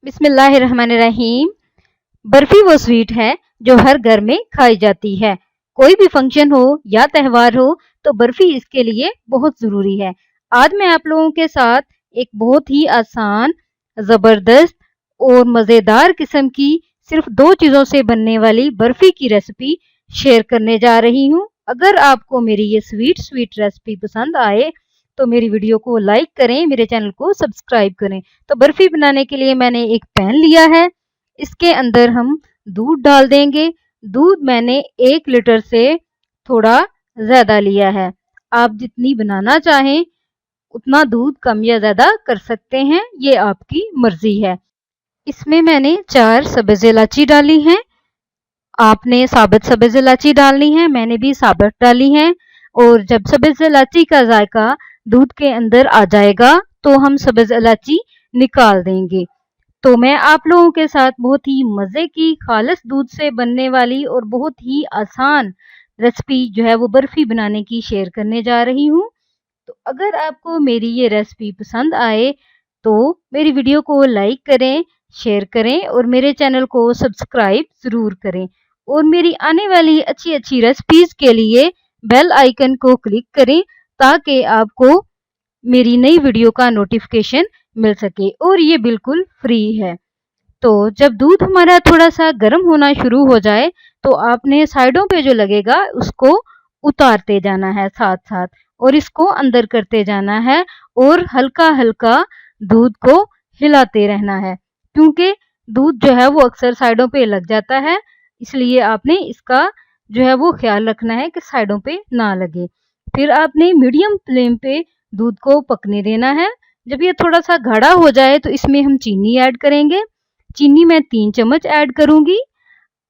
बिस्मिल्लाहिर्रहमानिर्रहीम। बर्फी वो स्वीट है जो हर घर में खाई जाती है। कोई भी फंक्शन हो या त्यौहार हो तो बर्फी इसके लिए बहुत ज़रूरी है। आज मैं आप लोगों के साथ एक बहुत ही आसान, ज़बरदस्त और मज़ेदार किस्म की सिर्फ 2 चीज़ों से बनने वाली बर्फी की रेसिपी शेयर करने जा रही हूँ। अगर आपको मेरी ये स्वीट रेसिपी पसंद आए तो मेरी वीडियो को लाइक करें, मेरे चैनल को सब्सक्राइब करें। तो बर्फी बनाने के लिए मैंने एक पैन लिया है। इसके अंदर हम दूध डाल देंगे। दूध मैंने 1 लीटर से थोड़ा ज़्यादा लिया है। आप जितनी बनाना चाहें उतना दूध कम या ज़्यादा कर सकते हैं, ये आपकी मर्ज़ी है। इसमें मैंने 4 सब्ज़ इलायची डाली हैं। आपने साबुत सब्ज़ इलायची डालनी है, मैंने भी साबुत डाली है। और जब सब्ज़ इलायची का जायका दूध के अंदर आ जाएगा तो हम सब्ज़ इलायची निकाल देंगे। तो मैं आप लोगों के साथ बहुत ही मज़े की खालिस दूध से बनने वाली और बहुत ही आसान रेसिपी जो है वो बर्फ़ी बनाने की शेयर करने जा रही हूँ। तो अगर आपको मेरी ये रेसिपी पसंद आए तो मेरी वीडियो को लाइक करें, शेयर करें और मेरे चैनल को सब्सक्राइब ज़रूर करें। और मेरी आने वाली अच्छी रेसिपीज़ के लिए बेल आइकन को क्लिक करें ताकि आपको मेरी नई वीडियो का नोटिफिकेशन मिल सके और ये बिल्कुल फ्री है। तो जब दूध हमारा थोड़ा-सा गर्म होना शुरू हो जाए तो आपने साइडों पे जो लगेगा उसको उतारते जाना है साथ-साथ और इसको अंदर करते जाना है और हल्का-हल्का दूध को हिलाते रहना है। क्योंकि दूध जो है वो अक्सर साइडों पे लग जाता है, इसलिए आपने इसका जो है वो ख़्याल रखना है कि साइडों पे ना लगे। फिर आपने मीडियम फ्लेम पे दूध को पकने देना है। जब ये थोड़ा-सा गाढ़ा हो जाए तो इसमें हम चीनी ऐड करेंगे। चीनी मैं 3 चम्मच ऐड करूँगी।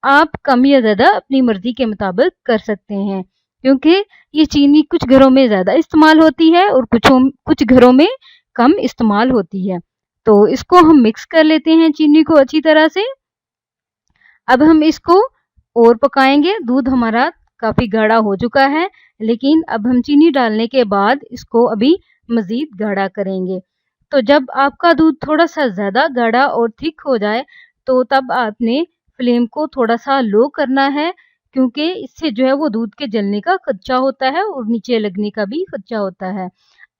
आप कम या ज़्यादा अपनी मर्ज़ी के मुताबिक कर सकते हैं, क्योंकि ये चीनी कुछ घरों में ज़्यादा इस्तेमाल होती है और कुछ घरों में कम इस्तेमाल होती है। तो इसको हम मिक्स कर लेते हैं चीनी को अच्छी तरह से। अब हम इसको और पकाएँगे। दूध हमारा काफ़ी गाढ़ा हो चुका है, लेकिन अब हम चीनी डालने के बाद इसको अभी मज़ीद गाढ़ा करेंगे। तो जब आपका दूध थोड़ा-सा ज़्यादा गाढ़ा और थिक हो जाए, तो तब आपने फ्लेम को थोड़ा-सा लो करना है, क्योंकि इससे जो है वो दूध के जलने का खदशा होता है और नीचे लगने का भी खदशा होता है।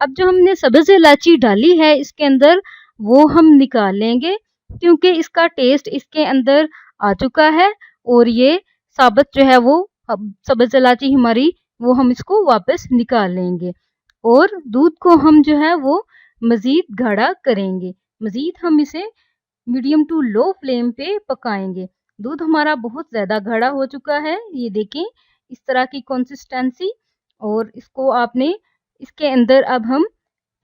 अब जो हमने सब्ज़ इलायची डाली है इसके अंदर, वो हम निकाल लेंगे, क्योंकि इसका टेस्ट इसके अंदर आ चुका है और ये साबुत जो है वो अब सब्ज़ इलायची हमारी वो हम इसको वापस निकाल लेंगे और दूध को हम जो है वो मज़ीद गाढ़ा करेंगे। मज़ीद हम इसे मीडियम टू लो फ्लेम पे पकाएँगे। दूध हमारा बहुत ज़्यादा गाढ़ा हो चुका है, ये देखें इस तरह की कंसिस्टेंसी। और इसको आपने इसके अंदर अब हम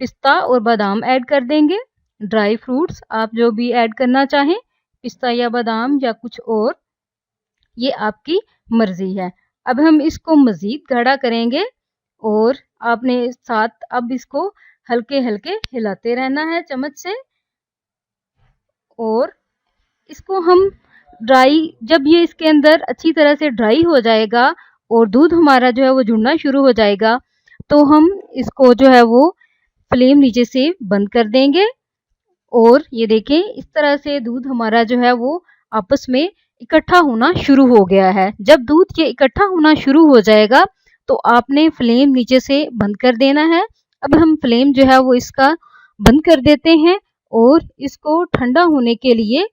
पिस्ता और बादाम ऐड कर देंगे। ड्राई फ्रूट्स आप जो भी ऐड करना चाहें, पिस्ता या बादाम या कुछ और, ये आपकी मर्ज़ी है। अब हम इसको मज़ीद गाढ़ा करेंगे और आपने साथ अब इसको हल्के-हल्के हिलाते रहना है चम्मच से। और इसको हम जब ये इसके अंदर अच्छी तरह से ड्राई हो जाएगा और दूध हमारा जो है वो जुड़ना शुरू हो जाएगा, तो हम इसको जो है वो फ्लेम नीचे से बंद कर देंगे। और ये देखें इस तरह से दूध हमारा जो है वो आपस में इकट्ठा होना शुरू हो गया है। जब दूध ये इकट्ठा होना शुरू हो जाएगा तो आपने फ्लेम नीचे से बंद कर देना है। अब हम फ्लेम जो है वो इसका बंद कर देते हैं और इसको ठंडा होने के लिए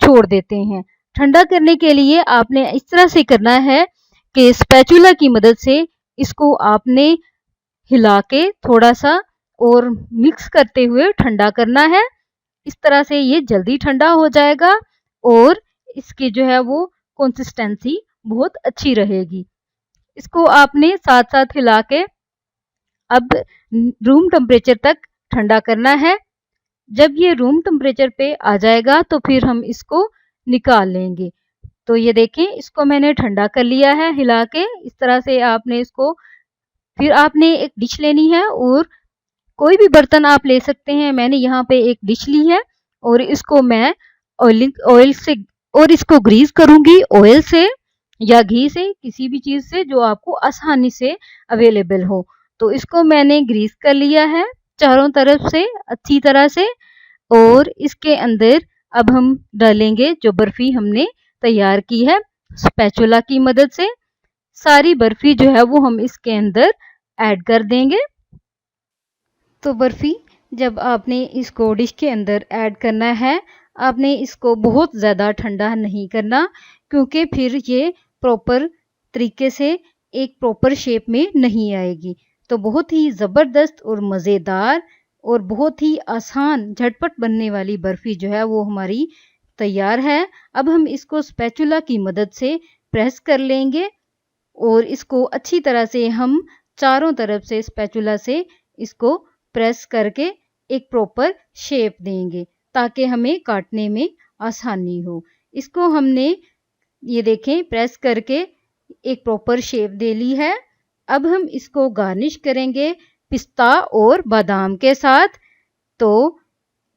छोड़ देते हैं। ठंडा करने के लिए आपने इस तरह से करना है कि स्पैचुला की मदद से इसको आपने हिला के थोड़ा-सा और मिक्स करते हुए ठंडा करना है। इस तरह से ये जल्दी ठंडा हो जाएगा और इसकी जो है वो कंसिस्टेंसी बहुत अच्छी रहेगी। इसको आपने साथ-साथ हिला के अब रूम टेम्परेचर तक ठंडा करना है। जब ये रूम टेम्परेचर पे आ जाएगा तो फिर हम इसको निकाल लेंगे। तो ये देखें इसको मैंने ठंडा कर लिया है हिला के। इस तरह से आपने इसको फिर आपने एक डिश लेनी है और कोई भी बर्तन आप ले सकते हैं। मैंने यहाँ पे एक डिश ली है और इसको मैं ऑयल से और इसको ग्रीस करूँगी ऑयल से या घी से, किसी भी चीज़ से जो आपको आसानी से अवेलेबल हो। तो इसको मैंने ग्रीस कर लिया है चारों तरफ से अच्छी तरह से और इसके अंदर अब हम डालेंगे जो बर्फी हमने तैयार की है स्पैचुला की मदद से। सारी बर्फी जो है वो हम इसके अंदर ऐड कर देंगे। तो बर्फी जब आपने इसको डिश के अंदर ऐड करना है, आपने इसको बहुत ज़्यादा ठंडा नहीं करना, क्योंकि फिर ये प्रॉपर तरीके से एक प्रॉपर शेप में नहीं आएगी। तो बहुत ही ज़बरदस्त और मज़ेदार और बहुत ही आसान झटपट बनने वाली बर्फ़ी जो है वो हमारी तैयार है। अब हम इसको स्पैचुला की मदद से प्रेस कर लेंगे और इसको अच्छी तरह से हम चारों तरफ से स्पैचुला से इसको प्रेस करके एक प्रॉपर शेप देंगे ताकि हमें काटने में आसानी हो। इसको हमने ये देखें प्रेस करके एक प्रॉपर शेप दे ली है। अब हम इसको गार्निश करेंगे पिस्ता और बादाम के साथ। तो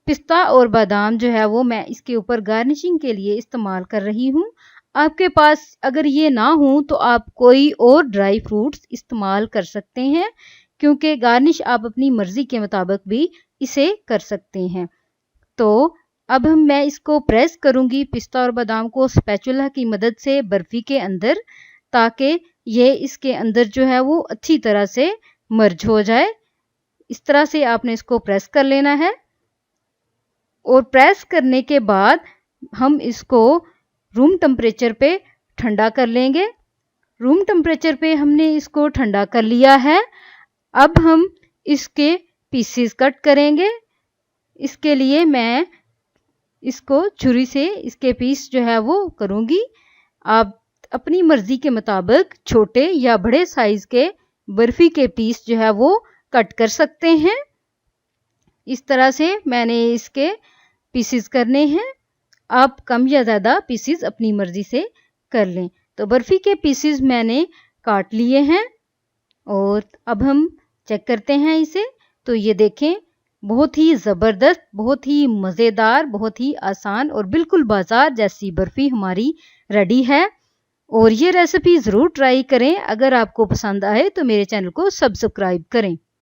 पिस्ता और बादाम जो है वो मैं इसके ऊपर गार्निशिंग के लिए इस्तेमाल कर रही हूँ। आपके पास अगर ये ना हो तो आप कोई और ड्राई फ्रूट्स इस्तेमाल कर सकते हैं, क्योंकि गार्निश आप अपनी मर्ज़ी के मुताबिक भी इसे कर सकते हैं। तो अब मैं इसको प्रेस करूँगी पिस्ता और बादाम को स्पैचुला की मदद से बर्फ़ी के अंदर, ताकि ये इसके अंदर जो है वो अच्छी तरह से मर्ज हो जाए। इस तरह से आपने इसको प्रेस कर लेना है और प्रेस करने के बाद हम इसको रूम टेम्परेचर पे ठंडा कर लेंगे। रूम टेम्परेचर पे हमने इसको ठंडा कर लिया है। अब हम इसके पीसेस कट करेंगे। इसके लिए मैं इसको छुरी से इसके पीस जो है वो करूँगी। आप अपनी मर्ज़ी के मुताबिक छोटे या बड़े साइज़ के बर्फ़ी के पीस जो है वो कट कर सकते हैं। इस तरह से मैंने इसके पीसेस करने हैं। आप कम या ज़्यादा पीसेस अपनी मर्ज़ी से कर लें। तो बर्फ़ी के पीसेस मैंने काट लिए हैं और अब हम चेक करते हैं इसे। तो ये देखें बहुत ही ज़बरदस्त, बहुत ही मज़ेदार, बहुत ही आसान और बिल्कुल बाज़ार जैसी बर्फ़ी हमारी रेडी है। और ये रेसिपी ज़रूर ट्राई करें। अगर आपको पसंद आए तो मेरे चैनल को सब्सक्राइब करें।